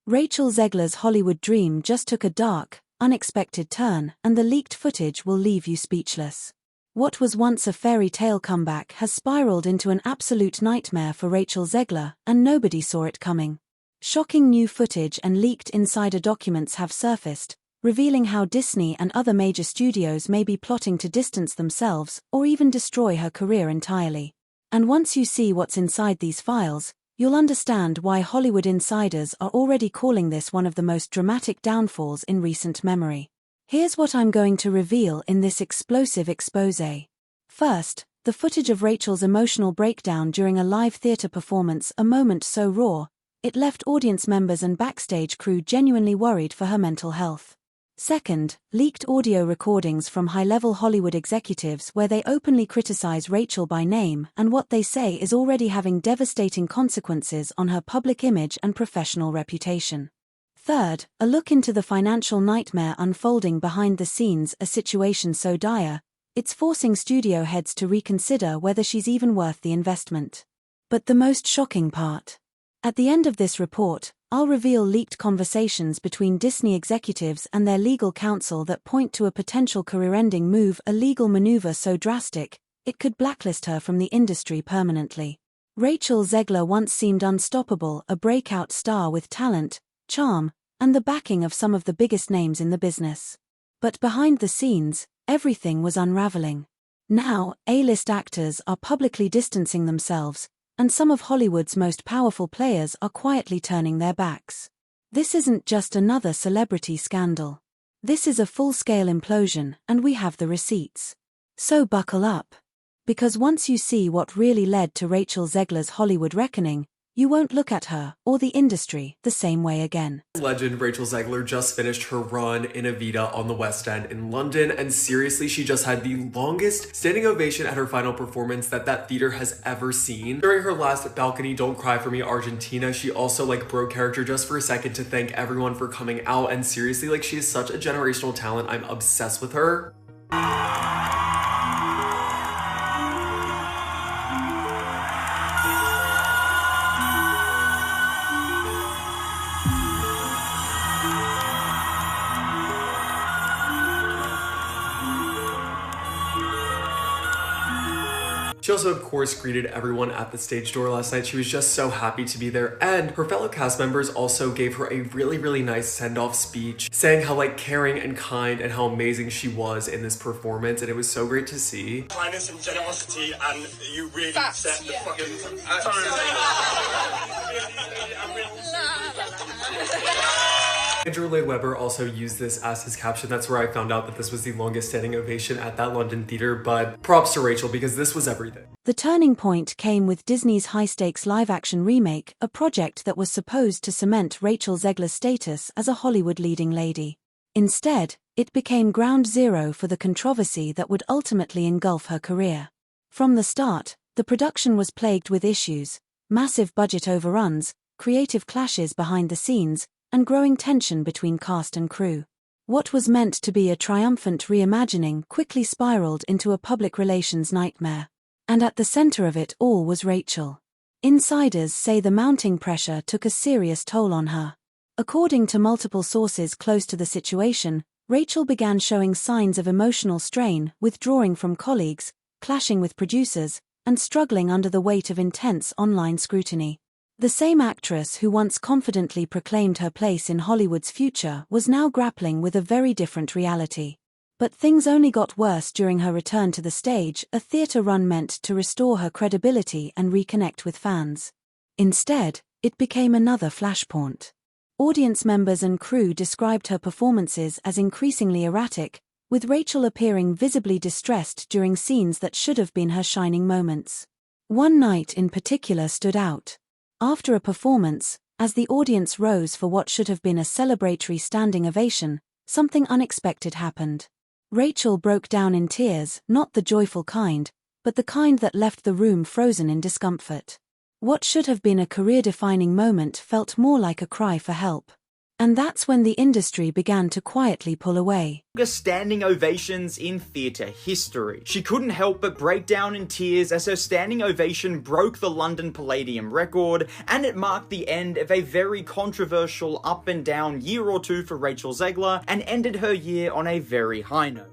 Rachel Zegler's Hollywood dream just took a dark, unexpected turn, and the leaked footage will leave you speechless. What was once a fairy tale comeback has spiraled into an absolute nightmare for Rachel Zegler, and nobody saw it coming. Shocking new footage and leaked insider documents have surfaced, revealing how Disney and other major studios may be plotting to distance themselves or even destroy her career entirely. And once you see what's inside these files, you'll understand why Hollywood insiders are already calling this one of the most dramatic downfalls in recent memory. Here's what I'm going to reveal in this explosive exposé. First, the footage of Rachel's emotional breakdown during a live theater performance, a moment so raw, it left audience members and backstage crew genuinely worried for her mental health. Second, leaked audio recordings from high-level Hollywood executives where they openly criticize Rachel by name, and what they say is already having devastating consequences on her public image and professional reputation. Third, a look into the financial nightmare unfolding behind the scenes, a situation so dire, it's forcing studio heads to reconsider whether she's even worth the investment. But the most shocking part. At the end of this report, I'll reveal leaked conversations between Disney executives and their legal counsel that point to a potential career-ending move, a legal maneuver so drastic, it could blacklist her from the industry permanently. Rachel Zegler once seemed unstoppable, a breakout star with talent, charm, and the backing of some of the biggest names in the business. But behind the scenes, everything was unraveling. Now, A-list actors are publicly distancing themselves, and some of Hollywood's most powerful players are quietly turning their backs. This isn't just another celebrity scandal. This is a full-scale implosion, and we have the receipts. So buckle up. Because once you see what really led to Rachel Zegler's Hollywood reckoning, you won't look at her, or the industry, the same way again. Legend Rachel Zegler just finished her run in Evita on the West End in London, and seriously, she just had the longest standing ovation at her final performance that theater has ever seen. During her last balcony Don't Cry For Me Argentina, she also broke character just for a second to thank everyone for coming out, and seriously, she is such a generational talent. I'm obsessed with her. She also, of course, greeted everyone at the stage door last night. She was just so happy to be there, and her fellow cast members also gave her a really nice send-off speech, saying how caring and kind and how amazing she was in this performance, and it was so great to see. Kindness and generosity, and you really set the fucking... Andrew Lloyd Webber also used this as his caption. That's where I found out that this was the longest standing ovation at that London theater, but props to Rachel because this was everything. The turning point came with Disney's high-stakes live-action remake, a project that was supposed to cement Rachel Zegler's status as a Hollywood leading lady. Instead, it became ground zero for the controversy that would ultimately engulf her career. From the start, the production was plagued with issues, massive budget overruns, creative clashes behind the scenes, and growing tension between cast and crew. What was meant to be a triumphant reimagining quickly spiraled into a public relations nightmare. And at the center of it all was Rachel. Insiders say the mounting pressure took a serious toll on her. According to multiple sources close to the situation, Rachel began showing signs of emotional strain, withdrawing from colleagues, clashing with producers, and struggling under the weight of intense online scrutiny. The same actress who once confidently proclaimed her place in Hollywood's future was now grappling with a very different reality. But things only got worse during her return to the stage, a theater run meant to restore her credibility and reconnect with fans. Instead, it became another flashpoint. Audience members and crew described her performances as increasingly erratic, with Rachel appearing visibly distressed during scenes that should have been her shining moments. One night in particular stood out. After a performance, as the audience rose for what should have been a celebratory standing ovation, something unexpected happened. Rachel broke down in tears, not the joyful kind, but the kind that left the room frozen in discomfort. What should have been a career-defining moment felt more like a cry for help. And that's when the industry began to quietly pull away. Standing ovations in theatre history. She couldn't help but break down in tears as her standing ovation broke the London Palladium record, and it marked the end of a very controversial up and down year or two for Rachel Zegler, and ended her year on a very high note.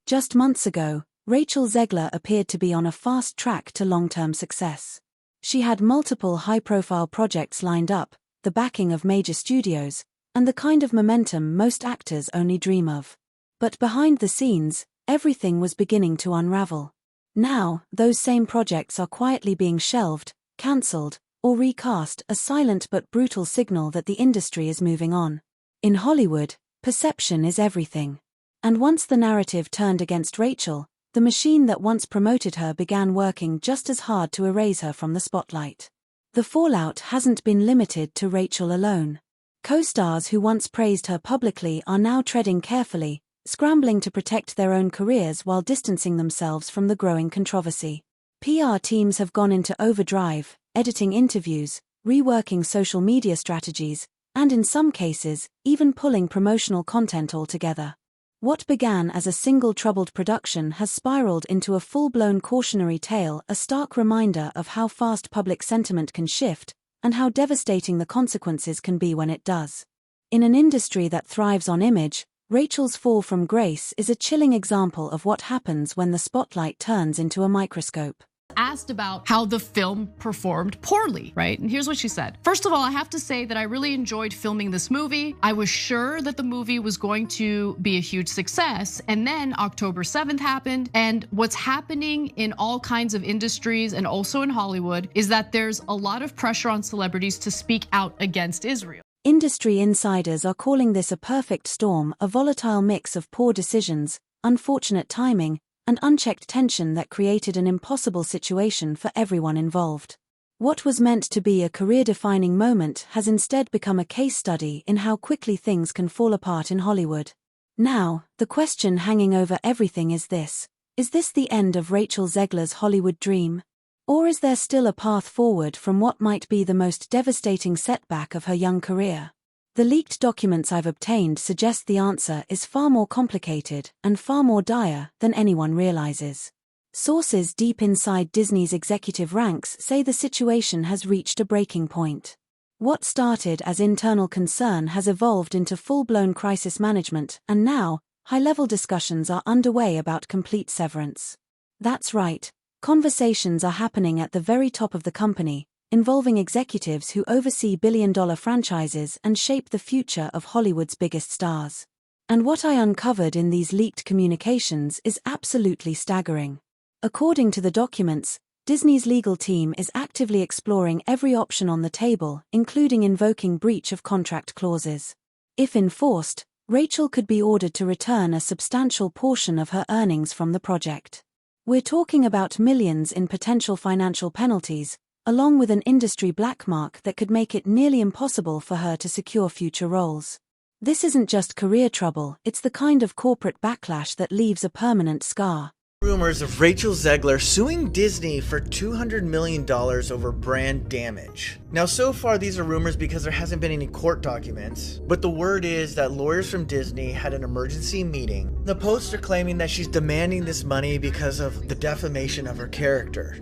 Just months ago, Rachel Zegler appeared to be on a fast track to long-term success. She had multiple high-profile projects lined up, the backing of major studios, and the kind of momentum most actors only dream of. But behind the scenes, everything was beginning to unravel. Now, those same projects are quietly being shelved, cancelled, or recast, a silent but brutal signal that the industry is moving on. In Hollywood, perception is everything. And once the narrative turned against Rachel, the machine that once promoted her began working just as hard to erase her from the spotlight. The fallout hasn't been limited to Rachel alone. Co-stars who once praised her publicly are now treading carefully, scrambling to protect their own careers while distancing themselves from the growing controversy. PR teams have gone into overdrive, editing interviews, reworking social media strategies, and in some cases, even pulling promotional content altogether. What began as a single troubled production has spiraled into a full-blown cautionary tale, a stark reminder of how fast public sentiment can shift, and how devastating the consequences can be when it does. In an industry that thrives on image, Rachel's fall from grace is a chilling example of what happens when the spotlight turns into a microscope. Asked about how the film performed poorly, right? And here's what she said. First of all, I have to say that I really enjoyed filming this movie. I was sure that the movie was going to be a huge success. And then October 7th happened. And what's happening in all kinds of industries and also in Hollywood is that there's a lot of pressure on celebrities to speak out against Israel. Industry insiders are calling this a perfect storm, a volatile mix of poor decisions, unfortunate timing, and unchecked tension that created an impossible situation for everyone involved. What was meant to be a career-defining moment has instead become a case study in how quickly things can fall apart in Hollywood. Now, the question hanging over everything is this the end of Rachel Zegler's Hollywood dream? Or is there still a path forward from what might be the most devastating setback of her young career? The leaked documents I've obtained suggest the answer is far more complicated and far more dire than anyone realizes. Sources deep inside Disney's executive ranks say the situation has reached a breaking point. What started as internal concern has evolved into full-blown crisis management, and now, high-level discussions are underway about complete severance. That's right, conversations are happening at the very top of the company, involving executives who oversee billion-dollar franchises and shape the future of Hollywood's biggest stars. And what I uncovered in these leaked communications is absolutely staggering. According to the documents, Disney's legal team is actively exploring every option on the table, including invoking breach of contract clauses. If enforced, Rachel could be ordered to return a substantial portion of her earnings from the project. We're talking about millions in potential financial penalties, along with an industry black mark that could make it nearly impossible for her to secure future roles. This isn't just career trouble, it's the kind of corporate backlash that leaves a permanent scar. Rumors of Rachel Zegler suing Disney for $200 million over brand damage. Now, so far these are rumors because there hasn't been any court documents, but the word is that lawyers from Disney had an emergency meeting. The posts are claiming that she's demanding this money because of the defamation of her character.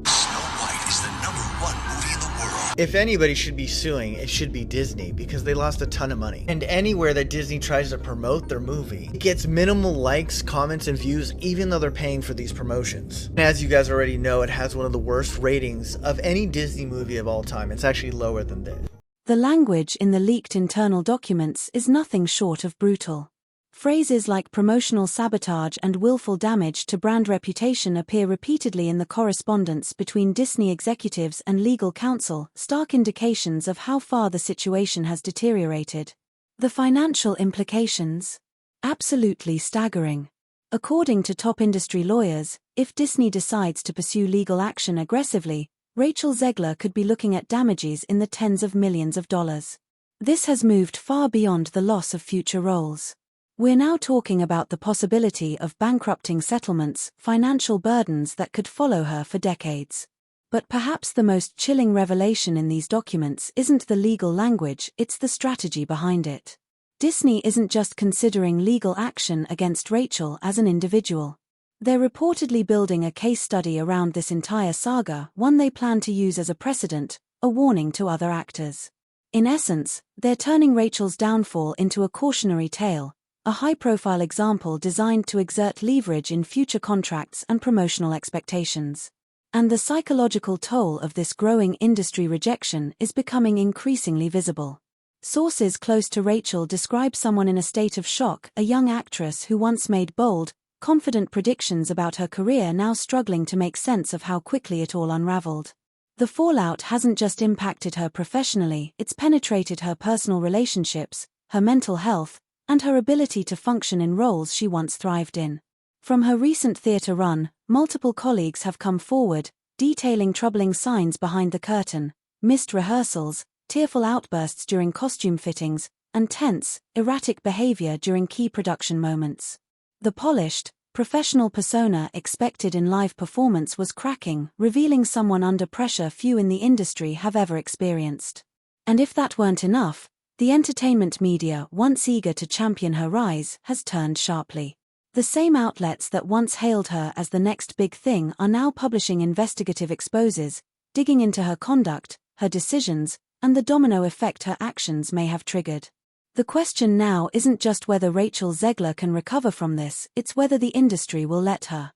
If anybody should be suing, it should be Disney, because they lost a ton of money. And anywhere that Disney tries to promote their movie, it gets minimal likes, comments, and views, even though they're paying for these promotions. And as you guys already know, it has one of the worst ratings of any Disney movie of all time. It's actually lower than this. The language in the leaked internal documents is nothing short of brutal. Phrases like promotional sabotage and willful damage to brand reputation appear repeatedly in the correspondence between Disney executives and legal counsel, stark indications of how far the situation has deteriorated. The financial implications? Absolutely staggering. According to top industry lawyers, if Disney decides to pursue legal action aggressively, Rachel Zegler could be looking at damages in the tens of millions of dollars. This has moved far beyond the loss of future roles. We're now talking about the possibility of bankrupting settlements, financial burdens that could follow her for decades. But perhaps the most chilling revelation in these documents isn't the legal language, it's the strategy behind it. Disney isn't just considering legal action against Rachel as an individual. They're reportedly building a case study around this entire saga, one they plan to use as a precedent, a warning to other actors. In essence, they're turning Rachel's downfall into a cautionary tale, a high-profile example designed to exert leverage in future contracts and promotional expectations. And the psychological toll of this growing industry rejection is becoming increasingly visible. Sources close to Rachel describe someone in a state of shock, a young actress who once made bold, confident predictions about her career now struggling to make sense of how quickly it all unraveled. The fallout hasn't just impacted her professionally, it's penetrated her personal relationships, her mental health, and her ability to function in roles she once thrived in. From her recent theatre run, multiple colleagues have come forward, detailing troubling signs behind the curtain: missed rehearsals, tearful outbursts during costume fittings, and tense, erratic behavior during key production moments. The polished, professional persona expected in live performance was cracking, revealing someone under pressure few in the industry have ever experienced. And if that weren't enough, the entertainment media, once eager to champion her rise, has turned sharply. The same outlets that once hailed her as the next big thing are now publishing investigative exposes, digging into her conduct, her decisions, and the domino effect her actions may have triggered. The question now isn't just whether Rachel Zegler can recover from this, it's whether the industry will let her.